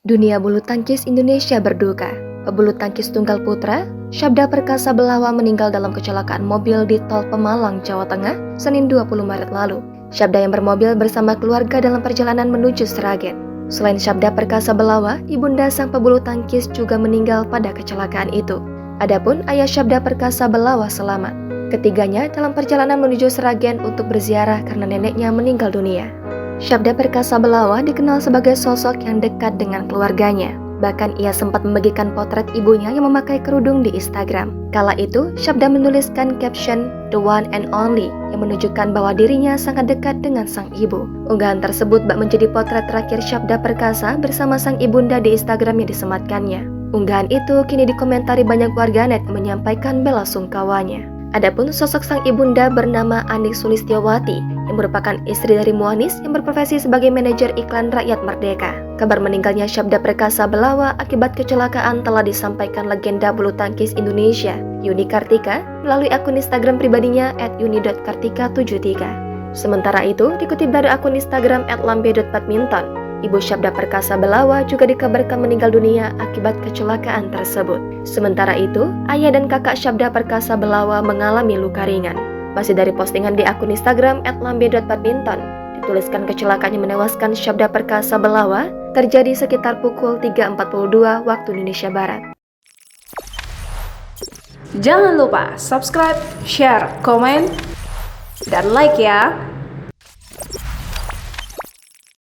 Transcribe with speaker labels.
Speaker 1: Dunia bulu tangkis Indonesia berduka. Pebulu tangkis tunggal putra, Syabda Perkasa Belawa meninggal dalam kecelakaan mobil di Tol Pemalang, Jawa Tengah, Senin 20 Maret lalu. Syabda yang bermobil bersama keluarga dalam perjalanan menuju Sragen. Selain Syabda Perkasa Belawa, ibunda sang pebulu tangkis juga meninggal pada kecelakaan itu. Adapun ayah Syabda Perkasa Belawa selamat. Ketiganya dalam perjalanan menuju Sragen untuk berziarah karena neneknya meninggal dunia. Syabda Perkasa Belawa dikenal sebagai sosok yang dekat dengan keluarganya. Bahkan ia sempat membagikan potret ibunya yang memakai kerudung di Instagram. Kala itu, Syabda menuliskan caption "The One and Only" yang menunjukkan bahwa dirinya sangat dekat dengan sang ibu. Unggahan tersebut bak menjadi potret terakhir Syabda Perkasa bersama sang ibunda di Instagram yang disematkannya. Unggahan itu kini dikomentari banyak warganet yang menyampaikan bela sungkawanya. Adapun sosok sang ibunda bernama Anik Sulistiawati yang merupakan istri dari Muanis yang berprofesi sebagai manajer iklan Rakyat Merdeka. Kabar meninggalnya Syabda Perkasa Belawa akibat kecelakaan telah disampaikan legenda bulu tangkis Indonesia, Yuni Kartika, melalui akun Instagram pribadinya @yuni.kartika73. Sementara itu, dikutip dari akun Instagram @lambe.badminton, Ibu Syabda Perkasa Belawa juga dikabarkan meninggal dunia akibat kecelakaan tersebut. Sementara itu, ayah dan kakak Syabda Perkasa Belawa mengalami luka ringan. Masih dari postingan di akun Instagram @lambe.badminton, dituliskan kecelakaan yang menewaskan Syabda Perkasa Belawa terjadi sekitar pukul 3.42 waktu Indonesia Barat.
Speaker 2: Jangan lupa subscribe, share, komen, dan like ya!